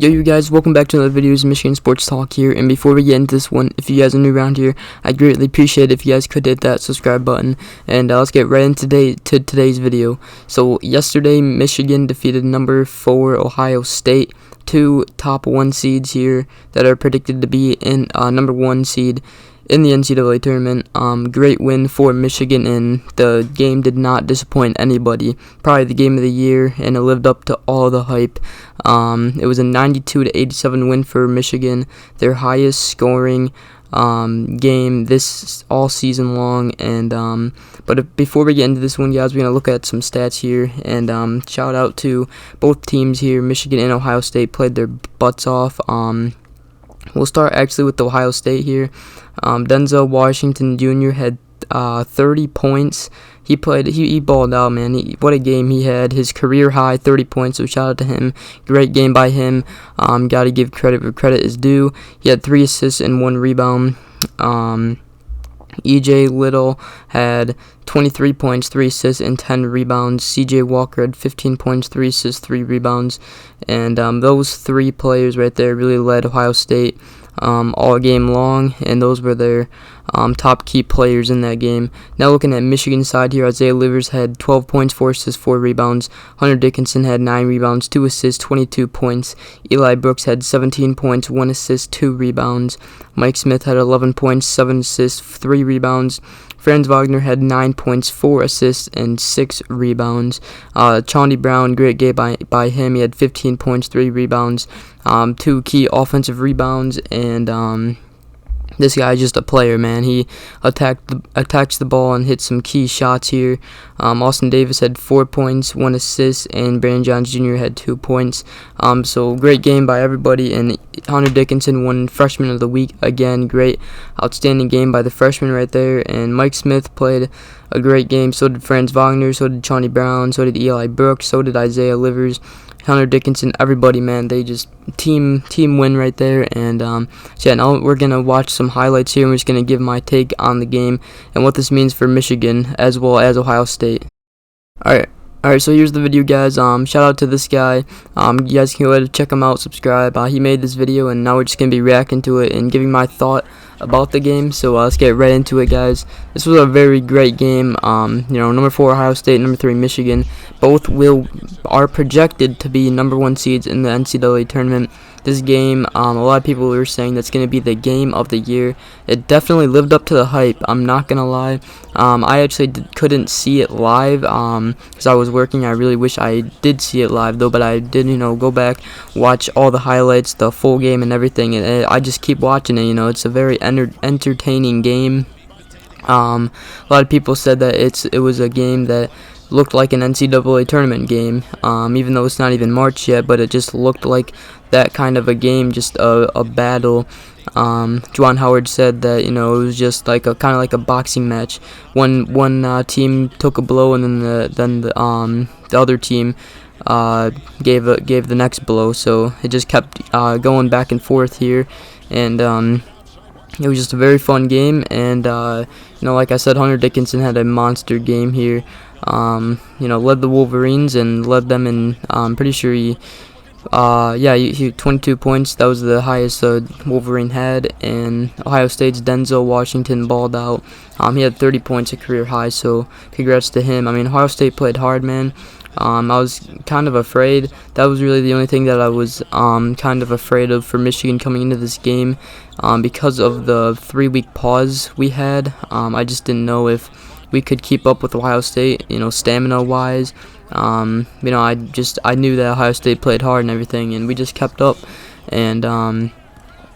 Yo, you guys, welcome back to another video. It's Michigan Sports Talk here, and before we get into this one, if you guys are new around here, I'd greatly appreciate it if you guys could hit that subscribe button, and let's get right into today's video. So, yesterday, Michigan defeated number 4 Ohio State, two top 1 seeds here that are predicted to be in number 1 seed in the NCAA tournament. Great win for Michigan, and the game did not disappoint anybody. Probably the game of the year, and it lived up to all the hype. It was a 92-87 win for Michigan, their highest scoring game this all season long. And but before we get into this one, guys, we're gonna look at some stats here, and shout out to both teams here. Michigan and Ohio State played their butts off. We'll start actually with Ohio State here. Denzel Washington Jr. had 30 points. He balled out, man. What a game he had. His career high, 30 points, so shout out to him. Great game by him. Gotta give credit where credit is due. He had 3 assists and 1 rebound. E.J. Little had 23 points, 3 assists, and 10 rebounds. C.J. Walker had 15 points, 3 assists, 3 rebounds. And those 3 players right there really led Ohio State all game long, and those were their top key players in that game. Now looking at Michigan's side here, Isaiah Livers had 12 points, 4 assists, 4 rebounds. Hunter Dickinson had 9 rebounds, 2 assists, 22 points. Eli Brooks had 17 points, 1 assist, 2 rebounds. Mike Smith had 11 points, 7 assists, 3 rebounds. Franz Wagner had 9 points, 4 assists, and 6 rebounds. Chauncey Brown, great game by him. He had 15 points, 3 rebounds, 2 key offensive rebounds, and this guy is just a player, man. He attacks the ball and hits some key shots here. Austin Davis had 4 points, 1 assist, and Brandon Johns Jr. had 2 points. So great game by everybody, and Hunter Dickinson won Freshman of the Week again. Great, outstanding game by the freshman right there. And Mike Smith played a great game. So did Franz Wagner. So did Chauncey Brown. So did Eli Brooks. So did Isaiah Livers. Hunter Dickinson, everybody, man, they just team win right there. And so yeah, now we're gonna watch some highlights here, and we're just gonna give my take on the game and what this means for Michigan as well as Ohio State. Alright, so here's the video, guys. Shout out to this guy. You guys can go ahead and check him out, subscribe. He made this video, and now we're just gonna be reacting to it and giving my thought about the game. So let's get right into it, guys. This was a very great game. Number 4 Ohio State, number 3 Michigan, both are projected to be number 1 seeds in the NCAA tournament. This game, a lot of people were saying that's going to be the game of the year. It definitely lived up to the hype, I'm not going to lie. I actually couldn't see it live because I was working. I really wish I did see it live, though, but I did, go back, watch all the highlights, the full game and everything, and I just keep watching it. It's a very entertaining game. A lot of people said that it was a game that looked like an NCAA tournament game, even though it's not even March yet, but it just looked like that kind of a game, just a battle. Juwan Howard said that it was just like kind of like a boxing match. One team took a blow, and then the other team gave the next blow. So it just kept going back and forth here, and it was just a very fun game. And like I said, Hunter Dickinson had a monster game here. Led the Wolverines and led them in. I'm pretty sure he 22 points. That was the highest Wolverine had. And Ohio State's Denzel Washington balled out. He had 30 points, a career high. So congrats to him. I mean, Ohio State played hard, man. I was kind of afraid. That was really the only thing that I was kind of afraid of for Michigan coming into this game, because of the 3-week pause we had. I just didn't know if we could keep up with Ohio State, stamina wise. I knew that Ohio State played hard and everything, and we just kept up. And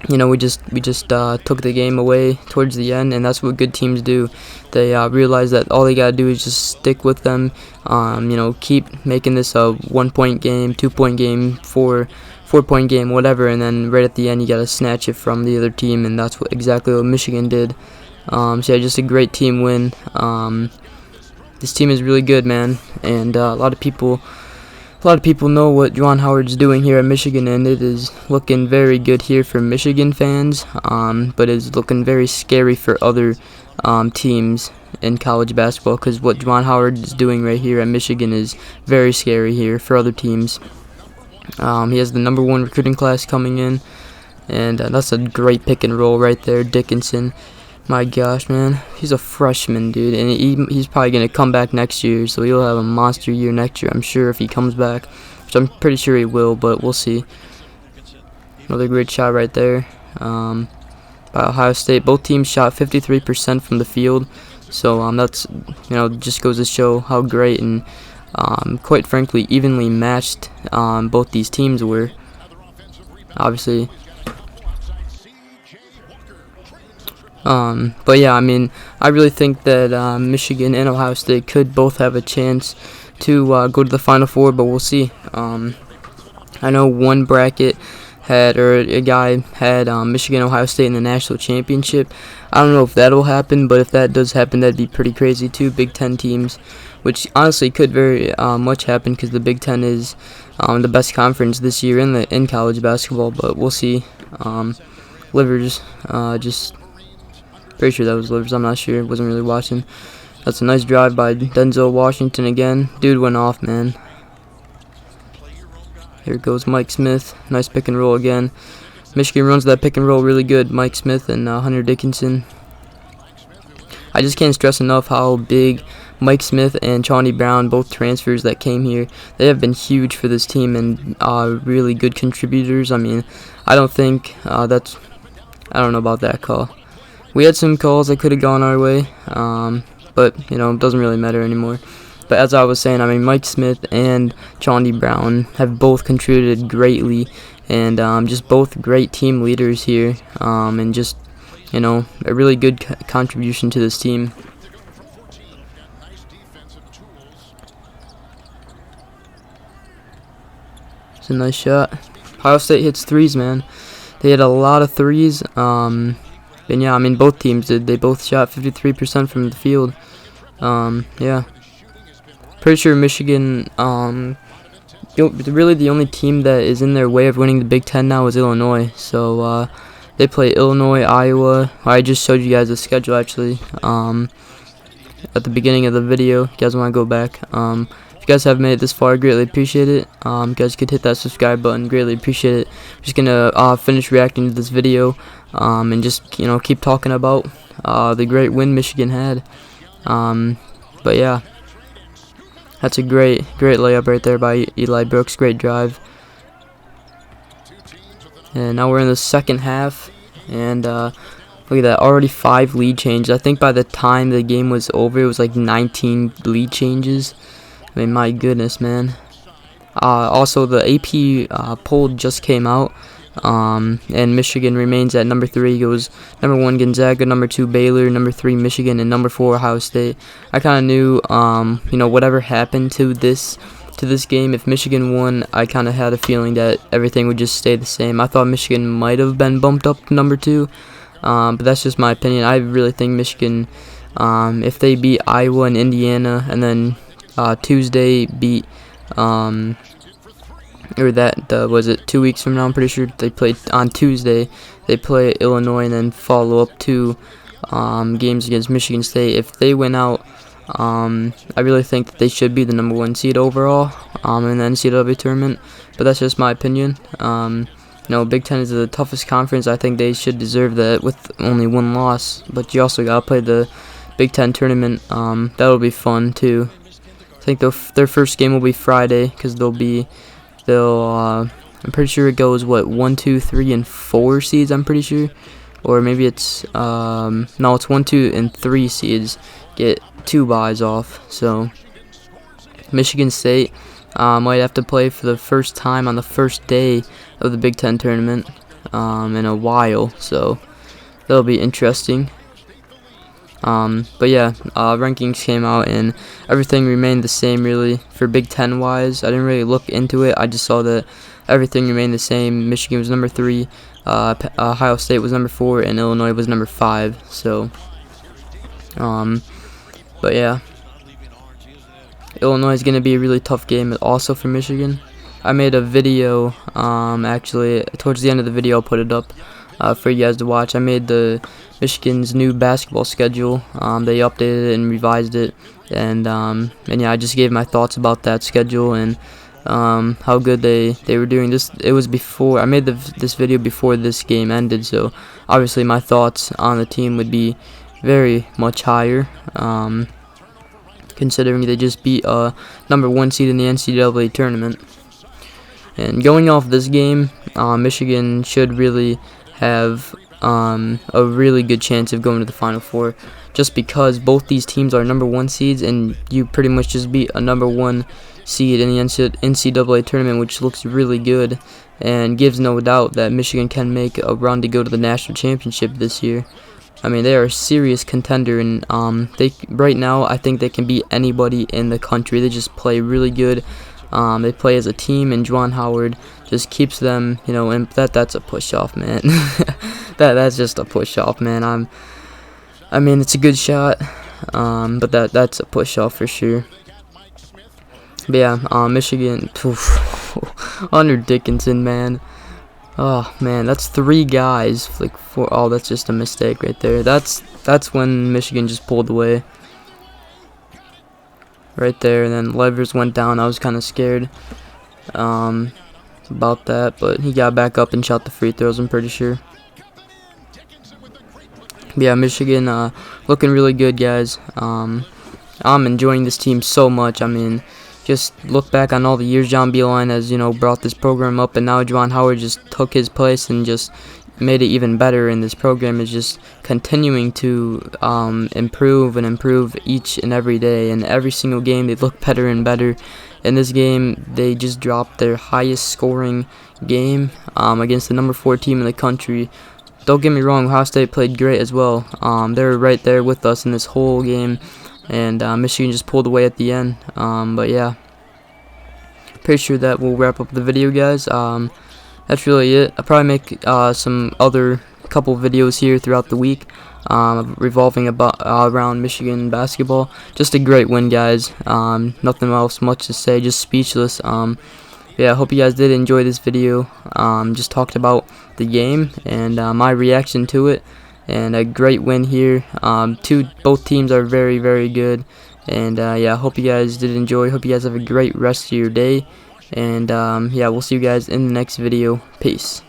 we just took the game away towards the end, and that's what good teams do. They realize that all they gotta do is just stick with them. Keep making this a 1-point game, 2-point game, 4-point game, whatever, and then right at the end you gotta snatch it from the other team, and that's exactly what Michigan did. So yeah, just a great team win. This team is really good, man, and a lot of people know what Juwan Howard's doing here at Michigan, and it is looking very good here for Michigan fans, but it's looking very scary for other teams in college basketball, because what Juwan Howard is doing right here at Michigan is very scary here for other teams. He has the #1 recruiting class coming in, and that's a great pick and roll right there, Dickinson. My gosh, man, he's a freshman, dude, and he's probably gonna come back next year, so he'll have a monster year next year, I'm sure, if he comes back, which I'm pretty sure he will, but we'll see. Another great shot right there. By Ohio State, both teams shot 53% from the field, so that's, just goes to show how great and quite frankly evenly matched both these teams were. Obviously. But yeah, I mean, I really think that Michigan and Ohio State could both have a chance to go to the Final Four, but we'll see. I know one bracket a guy had Michigan, Ohio State in the national championship. I don't know if that'll happen, but if that does happen, that'd be pretty crazy. Two Big Ten teams, which honestly could very much happen because the Big Ten is the best conference this year in college basketball. But we'll see. Livers, just pretty sure that was Livers. I'm not sure. Wasn't really watching. That's a nice drive by Denzel Washington again. Dude went off, man. Here goes Mike Smith. Nice pick and roll again. Michigan runs that pick and roll really good. Mike Smith and Hunter Dickinson. I just can't stress enough how big Mike Smith and Chauncey Brown, both transfers that came here, they have been huge for this team and really good contributors. I mean, I don't know about that call. We had some calls that could have gone our way, but it doesn't really matter anymore. But as I was saying, I mean, Mike Smith and Chauncey Brown have both contributed greatly, and just both great team leaders here, and just, a really good contribution to this team. It's a nice shot. Ohio State hits threes, man. They hit a lot of threes, and yeah, I mean, both teams did. They both shot 53% from the field. Yeah. Pretty sure Michigan, really the only team that is in their way of winning the Big Ten now is Illinois. So they play Illinois, Iowa. I just showed you guys the schedule actually at the beginning of the video. If you guys want to go back, if you guys have made it this far, I greatly appreciate it. You guys could hit that subscribe button. Greatly appreciate it. I'm just gonna finish reacting to this video and just keep talking about the great win Michigan had. But yeah. That's a great layup right there by Eli Brooks. Great drive. And now we're in the second half. And look at that. Already 5 lead changes. I think by the time the game was over, it was like 19 lead changes. I mean, my goodness, man. Also, the AP poll just came out. And Michigan remains at number 3. Goes #1 Gonzaga, #2 Baylor, #3 Michigan, and #4 Ohio State. I kind of knew, whatever happened to this game, if Michigan won, I kind of had a feeling that everything would just stay the same. I thought Michigan might have been bumped up to #2, but that's just my opinion. I really think Michigan, if they beat Iowa and Indiana, and then Tuesday beat was it 2 weeks from now? I'm pretty sure they played on Tuesday. They play Illinois and then follow up 2 games against Michigan State. If they win out, I really think that they should be the #1 seed overall in the NCAA tournament. But that's just my opinion. Big Ten is the toughest conference. I think they should deserve that with only 1 loss. But you also gotta play the Big Ten tournament. That'll be fun too. I think their first game will be Friday because I'm pretty sure it goes 1, 2, 3, and 4 seeds. I'm pretty sure, or maybe it's no, it's 1, 2, and 3 seeds get 2 byes off. So Michigan State might have to play for the first time on the first day of the Big Ten tournament in a while. So that'll be interesting. But yeah, rankings came out and everything remained the same really for Big Ten wise. I didn't really look into it. I just saw that everything remained the same. Michigan was #3, Ohio State was #4, and Illinois was #5. So, but yeah, Illinois is going to be a really tough game also for Michigan. I made a video, actually, towards the end of the video I'll put it up for you guys to watch. I made the Michigan's new basketball schedule. They updated it and revised it, and yeah, I just gave my thoughts about that schedule, and how good they were doing. It was before I made this video before this game ended, so obviously my thoughts on the team would be very much higher, considering they just beat #1 seed in the NCAA tournament. And going off this game, Michigan should really have a really good chance of going to the Final Four, just because both these teams are #1 seeds, and you pretty much just beat a #1 seed in the NCAA tournament, which looks really good and gives no doubt that Michigan can make a run to go to the national championship this year. I mean, they are a serious contender, and right now I think they can beat anybody in the country. They just play really good. They play as a team, and Juwan Howard just keeps them, and that's a push off, man. that's just a push off, man. I mean, it's a good shot, but that's a push off for sure. But yeah, Michigan, under Dickinson, man. Oh man, that's 3 guys, like 4. Oh, that's just a mistake right there. That's when Michigan just pulled away. Right there, and then Levers went down. I was kind of scared about that, but he got back up and shot the free throws, I'm pretty sure. But yeah, Michigan looking really good, guys. I'm enjoying this team so much. I mean, just look back on all the years John Beilein has, brought this program up, and now Juwan Howard just took his place and just made it even better, and this program is just continuing to improve and improve each and every day, and every single game they look better and better. In this game, they just dropped their highest scoring game against the #4 team in the country. Don't get me wrong, Ohio State played great as well. They were right there with us in this whole game, and Michigan just pulled away at the end. But yeah, pretty sure that will wrap up the video, guys. That's really it. I'll probably make some other couple videos here throughout the week, revolving around Michigan basketball. Just a great win, guys. Nothing else much to say, just speechless. Yeah, I hope you guys did enjoy this video. Just talked about the game and my reaction to it, and a great win here. Both teams are very, very good, and yeah, I hope you guys did enjoy. Hope you guys have a great rest of your day. And yeah, we'll see you guys in the next video. Peace.